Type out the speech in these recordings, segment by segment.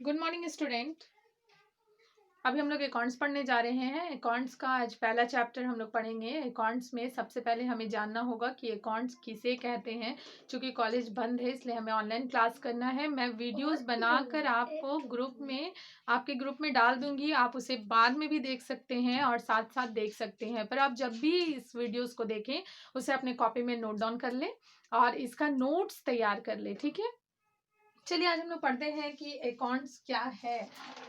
Good morning student. अभी हम लोग अकाउंट्स पढ़ने जा रहे हैं। अकाउंट्स का आज पहला चैप्टर हम लोग पढ़ेंगे। अकाउंट्स में सबसे पहले हमें जानना होगा कि अकाउंट्स किसे कहते हैं। चूंकि कॉलेज बंद है इसलिए हमें ऑनलाइन क्लास करना है। मैं वीडियोस बनाकर आपको आपके ग्रुप में डाल दूंगी। आप उसे बाद में भी देख सकते हैं और साथ साथ देख सकते हैं, पर आप जब भी इस वीडियोस को देखें उसे अपने कॉपी में नोट डाउन कर लें और इसका नोट्स तैयार कर लें। ठीक है, चलिए आज हम लोग पढ़ते हैं कि अकाउंट्स क्या है।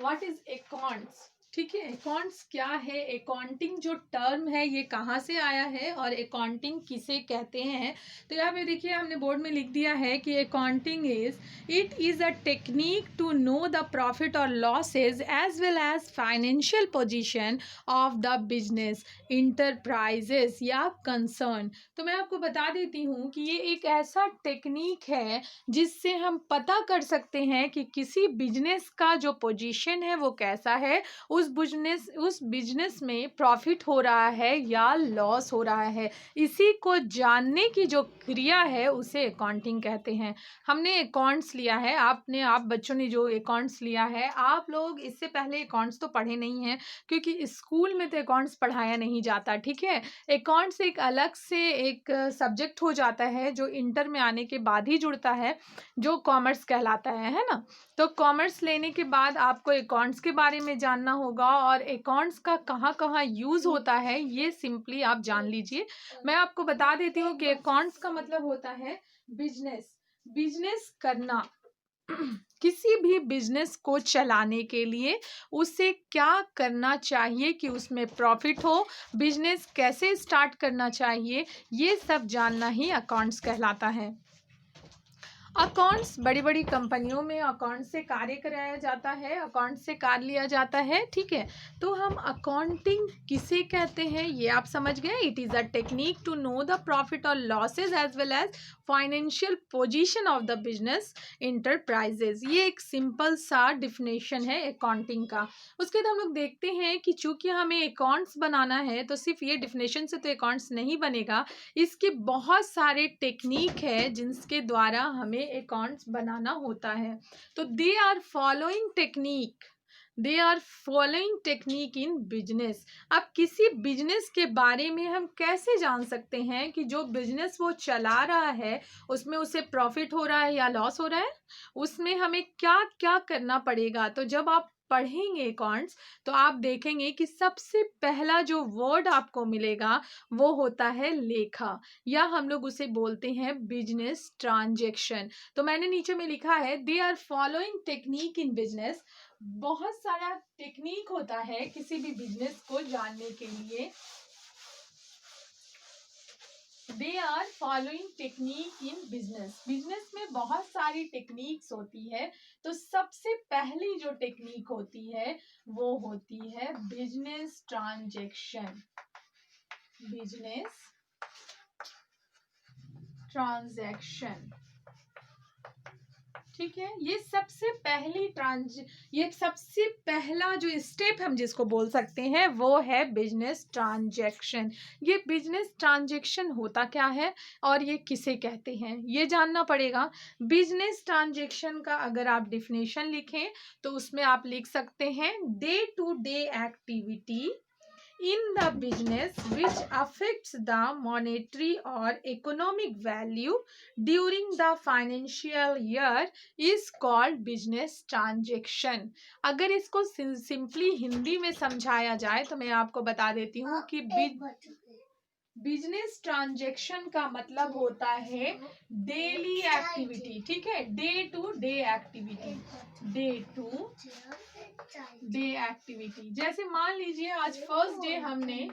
What is accounts. ठीक है, अकाउंट्स क्या है। अकाउंटिंग जो टर्म है ये कहाँ से आया है और अकाउंटिंग किसे कहते हैं। तो यहाँ पे देखिए हमने बोर्ड में लिख दिया है कि accounting is a technique to know the profit और losses as well as financial position of the business enterprises या कंसर्न। तो मैं आपको बता देती हूँ कि ये एक ऐसा टेक्निक है जिससे हम पता कर सकते हैं कि किसी बिजनेस का जो पोजीशन है वो कैसा है, उस बिजनेस में प्रॉफिट हो रहा है या लॉस हो रहा है। इसी को जानने की जो क्रिया है उसे अकाउंटिंग कहते हैं। हमने अकाउंट्स लिया है, आप बच्चों ने जो अकाउंट्स लिया है, आप लोग इससे पहले अकाउंट्स तो पढ़े नहीं हैं क्योंकि स्कूल में तो अकाउंट्स पढ़ाया नहीं जाता। ठीक है, अकाउंट्स एक अलग से एक सब्जेक्ट हो जाता है जो इंटर में आने के बाद ही जुड़ता है, जो कॉमर्स कहलाता है ना। तो कॉमर्स लेने के बाद आपको अकाउंट्स के बारे में जानना होगा और अकाउंट्स का कहाँ कहाँ यूज़ होता है ये सिंपली आप जान लीजिए। मैं आपको बता देती हूँ कि अकाउंट्स का मतलब होता है बिजनेस, बिजनेस करना। किसी भी बिजनेस को चलाने के लिए उसे क्या करना चाहिए कि उसमें प्रॉफिट हो, बिजनेस कैसे स्टार्ट करना चाहिए, ये सब जानना ही अकाउंट्स कहलाता है। अकाउंट्स बड़ी बड़ी कंपनियों में अकाउंट से कार्य कराया जाता है, अकाउंट से कार्य लिया जाता है। ठीक है, तो हम अकाउंटिंग किसे कहते हैं ये आप समझ गए। It is a technique to know the profit और losses as well as financial position of the business enterprises. ये एक सिंपल सा डिफिनेशन है अकाउंटिंग का। उसके बाद हम लोग देखते हैं कि चूंकि हमें अकाउंट्स बनाना है तो सिर्फ ये डिफिनेशन से तो अकाउंट्स नहीं बनेगा, इसके बहुत सारे टेक्निक है जिनके द्वारा हमें अकाउंट्स बनाना होता है। तो there are following technique in business. अब किसी बिजनेस के बारे में हम कैसे जान सकते हैं कि जो बिजनेस वो चला रहा है उसमें उसे प्रॉफिट हो रहा है या लॉस हो रहा है, उसमें हमें क्या क्या करना पड़ेगा। तो जब आप पढ़ेंगे अकाउंट्स तो आप देखेंगे कि सबसे पहला जो वर्ड आपको मिलेगा वो होता है लेखा, या हम लोग उसे बोलते हैं बिजनेस ट्रांजैक्शन। तो मैंने नीचे में लिखा है there are following technique in business. बहुत सारा टेक्निक होता है किसी भी बिजनेस को जानने के लिए। There are following technique in business. Business में बहुत सारी टेक्निक्स होती है, तो सबसे पहली जो टेक्निक होती है वो होती है बिजनेस ट्रांजैक्शन। बिजनेस ट्रांजैक्शन, ठीक है। ये सबसे पहला जो स्टेप हम जिसको बोल सकते हैं वो है बिजनेस ट्रांजैक्शन। ये बिजनेस ट्रांजैक्शन होता क्या है और ये किसे कहते हैं ये जानना पड़ेगा। बिजनेस ट्रांजैक्शन का अगर आप डिफिनेशन लिखें तो उसमें आप लिख सकते हैं day to day activity in the business which affects the monetary or economic value during the financial year is called business transaction। अगर इसको सिंपली हिंदी में समझाया जाए तो मैं आपको बता देती हूँ कि बिजनेस ट्रांजैक्शन का मतलब होता है डेली एक्टिविटी। ठीक है, day to day activity, day to day activity. जैसे मान लीजिए आज फर्स्ट डे हमने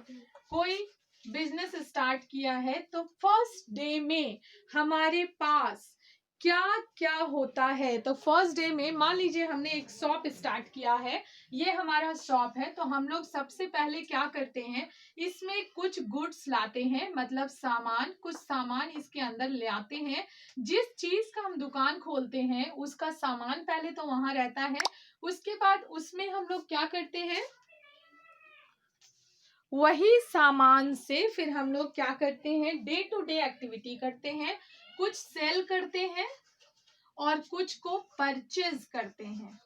कोई बिजनेस स्टार्ट किया है, तो फर्स्ट डे में हमारे पास क्या क्या होता है। तो फर्स्ट डे में मान लीजिए हमने एक शॉप स्टार्ट किया है, ये हमारा शॉप है। तो हम लोग सबसे पहले क्या करते हैं, इसमें कुछ गुड्स लाते हैं, मतलब सामान, कुछ सामान इसके अंदर ले आते हैं। जिस चीज का हम दुकान खोलते हैं उसका सामान पहले तो वहां रहता है, उसके बाद उसमें हम लोग क्या करते हैं, वही सामान से फिर हम लोग क्या करते हैं, डे टू डे एक्टिविटी करते हैं। कुछ सेल करते हैं और कुछ को परचेज करते हैं।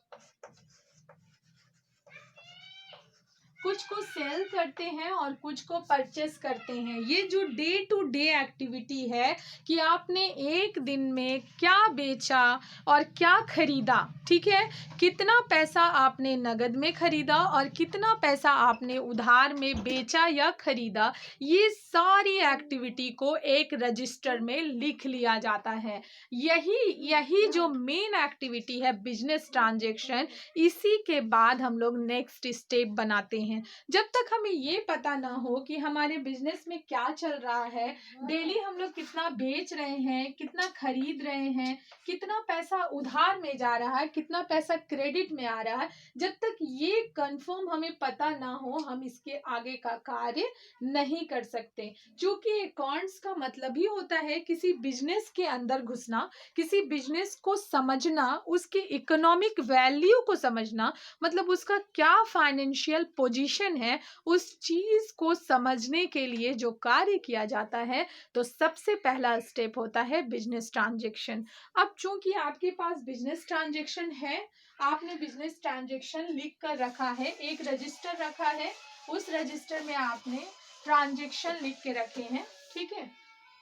कुछ को सेल करते हैं और कुछ को परचेस करते हैं। ये जो डे टू डे एक्टिविटी है कि आपने एक दिन में क्या बेचा और क्या खरीदा, ठीक है, कितना पैसा आपने नगद में खरीदा और कितना पैसा आपने उधार में बेचा या खरीदा, ये सारी एक्टिविटी को एक रजिस्टर में लिख लिया जाता है। यही जो मेन एक्टिविटी है बिजनेस ट्रांजैक्शन, इसी के बाद हम लोग नेक्स्ट स्टेप बनाते हैं। जब तक हमें ये पता ना हो कि हमारे बिजनेस में क्या चल रहा है, डेली हम लोग कितना बेच रहे हैं, कितना खरीद रहे हैं, कितना पैसा उधार में जा रहा है, कितना पैसा क्रेडिट में आ रहा है, जब तक ये कंफर्म हमें पता ना हो, हम इसके आगे का कार्य नहीं कर सकते। क्योंकि अकाउंट्स का मतलब ही होता है किसी बिजनेस के अंदर घुसना, किसी बिजनेस को समझना, उसके इकोनॉमिक वैल्यू को समझना, मतलब उसका क्या फाइनेंशियल पोजीशन है, उस चीज को समझने के लिए जो कार्य किया जाता है, तो सबसे पहला स्टेप होता है बिजनेस ट्रांजैक्शन। अब चूंकि आपके पास बिजनेस ट्रांजैक्शन है, आपने बिजनेस ट्रांजैक्शन लिख कर रखा है, एक रजिस्टर रखा है, उस रजिस्टर में आपने ट्रांजैक्शन लिख के रखे हैं, ठीक है।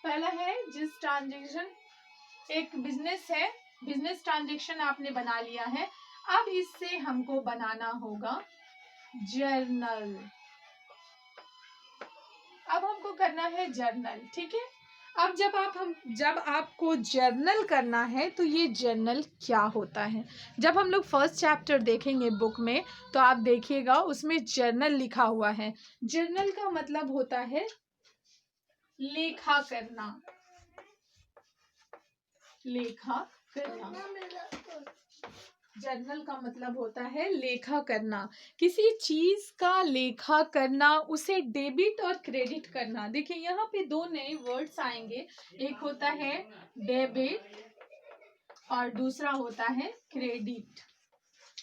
पहला है जिस ट्रांजैक्शन, एक बिजनेस है, बिजनेस ट्रांजैक्शन आपने बना लिया है। अब इससे हमको बनाना होगा जर्नल। अब हमको करना है जर्नल, ठीक है। अब जब आपको जर्नल करना है तो ये जर्नल क्या होता है, जब हम लोग फर्स्ट चैप्टर देखेंगे बुक में तो आप देखिएगा उसमें जर्नल लिखा हुआ है। जर्नल का मतलब होता है लेखा करना, लेखा करना। जर्नल का मतलब होता है लेखा करना, किसी चीज का लेखा करना, उसे डेबिट और क्रेडिट करना। देखिए यहाँ पे दो नए वर्ड्स आएंगे, एक होता है डेबिट और दूसरा होता है क्रेडिट।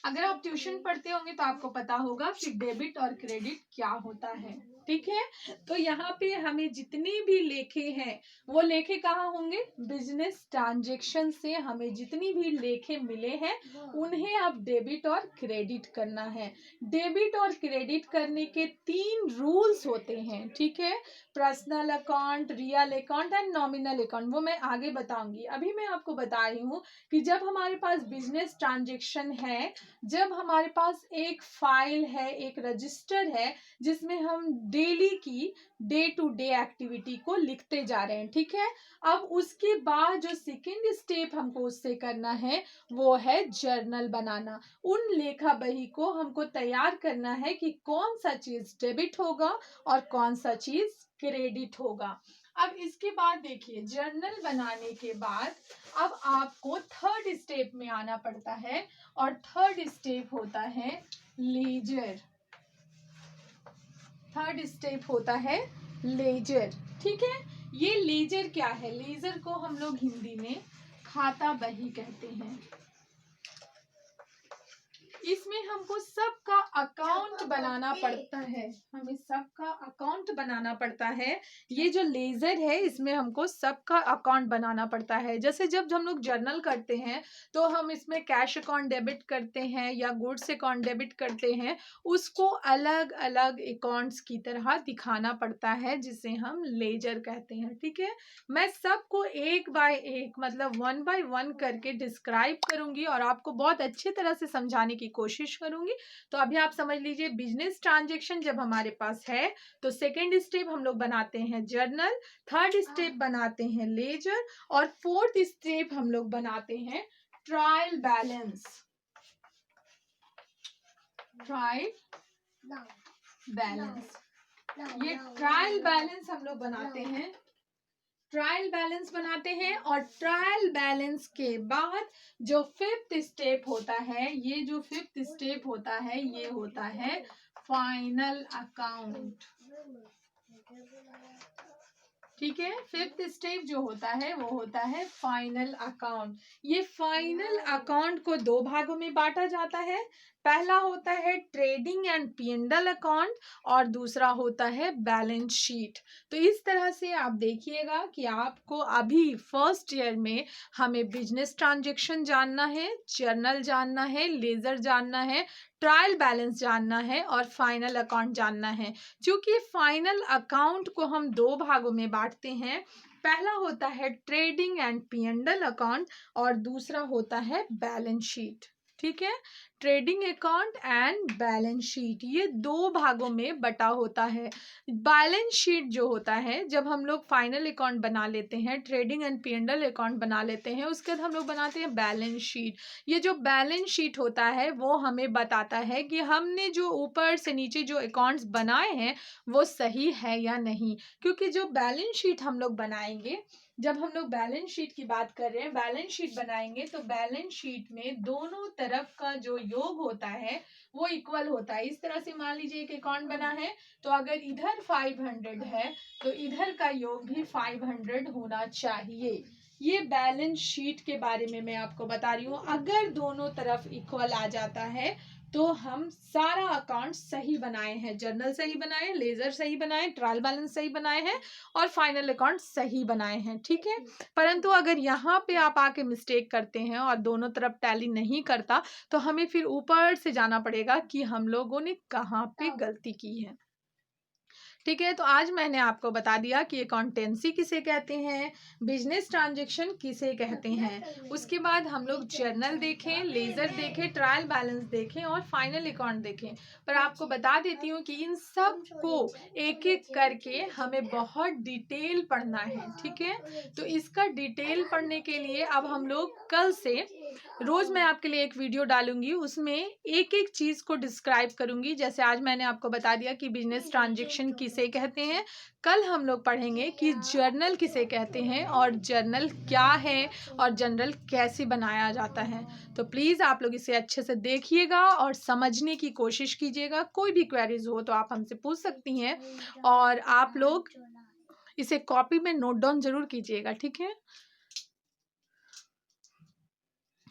अगर आप ट्यूशन पढ़ते होंगे तो आपको पता होगा कि डेबिट और क्रेडिट क्या होता है, ठीक है। तो यहाँ पे हमें जितने भी लेखे हैं वो लेखे कहाँ होंगे, बिजनेस ट्रांजैक्शन से हमें जितनी भी लेखे मिले हैं उन्हें अब डेबिट और क्रेडिट करना है। डेबिट और क्रेडिट करने के 3 रूल्स होते हैं, ठीक है। Personal account, real account and nominal account, वो मैं आगे बताऊंगी। अभी मैं आपको बता रही हूँ कि जब हमारे पास बिजनेस ट्रांजैक्शन है, जब हमारे पास एक फाइल है, एक रजिस्टर है जिसमें हम डेली की डे टू डे एक्टिविटी को लिखते जा रहे हैं, ठीक है। अब उसके बाद जो सेकेंड स्टेप हमको उससे करना है वो है जर्नल बनाना। उन लेखा बही को हमको तैयार करना है कि कौन सा चीज डेबिट होगा और कौन सा चीज क्रेडिट होगा। अब इसके बाद देखिए जर्नल बनाने के बाद अब आपको थर्ड स्टेप में आना पड़ता है और थर्ड स्टेप होता है लेजर। थर्ड स्टेप होता है लेजर, ठीक है। ये लेजर क्या है, लेजर को हम लोग हिंदी में खाता बही कहते हैं। इसमें हमको सबका अकाउंट बनाना पड़ता है, हमें सबका अकाउंट बनाना पड़ता है। ये जो लेजर है इसमें हमको सबका अकाउंट बनाना पड़ता है। जैसे जब हम लोग जर्नल करते हैं तो हम इसमें कैश अकाउंट डेबिट करते हैं या गुड्स अकाउंट डेबिट करते हैं, उसको अलग अलग अकाउंट्स की तरह दिखाना पड़ता है जिसे हम लेजर कहते हैं, ठीक है। मैं सबको एक बाय एक मतलब 1 बाय 1 करके डिस्क्राइब करूंगी और आपको बहुत अच्छी तरह से समझाने की कोशिश करूंगी। तो अभी आप समझ लीजिए बिजनेस ट्रांजैक्शन जब हमारे पास है तो सेकेंड स्टेप हम लोग बनाते हैं जर्नल, थर्ड स्टेप बनाते हैं लेजर और फोर्थ स्टेप हम लोग बनाते हैं ट्रायल बैलेंस। ट्रायल बैलेंस, ये ट्रायल बैलेंस हम लोग बनाते हैं, ट्रायल बैलेंस बनाते हैं। और ट्रायल बैलेंस के बाद जो फिफ्थ स्टेप होता है, ये जो फिफ्थ स्टेप होता है ये होता है फाइनल अकाउंट, ठीक है। फिफ्थ स्टेप जो होता है वो होता है फाइनल अकाउंट। ये फाइनल अकाउंट को 2 भागों में बांटा जाता है। पहला होता है ट्रेडिंग एंड P&L अकाउंट और दूसरा होता है बैलेंस शीट। तो इस तरह से आप देखिएगा कि आपको अभी फर्स्ट ईयर में हमें बिजनेस ट्रांजैक्शन जानना है, जर्नल जानना है, लेजर जानना है, ट्रायल बैलेंस जानना है और फाइनल अकाउंट जानना है। क्योंकि फाइनल अकाउंट को हम दो भागों में बांटते हैं, पहला होता है ट्रेडिंग एंड P&L अकाउंट और दूसरा होता है बैलेंस शीट। ठीक है, trading account and balance sheet ये दो भागों में बटा होता है। बैलेंस शीट जो होता है, जब हम लोग फाइनल अकाउंट बना लेते हैं, ट्रेडिंग एंड P&L अकाउंट बना लेते हैं, उसके बाद हम लोग बनाते हैं बैलेंस शीट। ये जो बैलेंस शीट होता है वो हमें बताता है कि हमने जो ऊपर से नीचे जो अकाउंट्स बनाए हैं वो सही है या नहीं। क्योंकि जो बैलेंस शीट हम लोग बनाएंगे, जब हम लोग बैलेंस शीट की बात कर रहे हैं, बैलेंस शीट बनाएंगे तो बैलेंस शीट में दोनों तरफ का जो योग होता है वो इक्वल होता है। इस तरह से मान लीजिए एक अकाउंट बना है, तो अगर इधर 500 है तो इधर का योग भी 500 होना चाहिए। ये बैलेंस शीट के बारे में मैं आपको बता रही हूँ। अगर दोनों तरफ इक्वल आ जाता है तो हम सारा अकाउंट सही बनाए हैं, जर्नल सही बनाए, लेजर सही बनाए, ट्रायल बैलेंस सही बनाए हैं और फाइनल अकाउंट सही बनाए हैं। ठीक है, परंतु अगर यहाँ पे आप आके मिस्टेक करते हैं और दोनों तरफ टैली नहीं करता तो हमें फिर ऊपर से जाना पड़ेगा कि हम लोगों ने कहाँ पे गलती की है। ठीक है, तो आज मैंने आपको बता दिया कि अकाउंटेंसी किसे कहते हैं, बिजनेस ट्रांजैक्शन किसे कहते हैं। उसके बाद हम लोग जर्नल देखें, लेजर देखें, ट्रायल बैलेंस देखें और फाइनल अकाउंट देखें। पर आपको बता देती हूँ कि इन सब को एक एक करके हमें बहुत डिटेल पढ़ना है। ठीक है, तो इसका डिटेल पढ़ने के लिए अब हम लोग कल से रोज मैं आपके लिए एक वीडियो डालूंगी, उसमें एक एक चीज को डिस्क्राइब करूंगी। जैसे आज मैंने आपको बता दिया कि बिजनेस ट्रांजैक्शन किसे कहते हैं, कल हम लोग पढ़ेंगे कि जर्नल किसे कहते हैं और जर्नल क्या है और जर्नल कैसे बनाया जाता है। तो प्लीज़ आप लोग इसे अच्छे से देखिएगा और समझने की कोशिश कीजिएगा। कोई भी क्वेरीज हो तो आप हमसे पूछ सकती हैं और आप लोग इसे कॉपी में नोट डाउन जरूर कीजिएगा। ठीक है,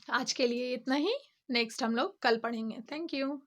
आज के लिए इतना ही, नेक्स्ट हम लोग कल पढ़ेंगे। Thank you.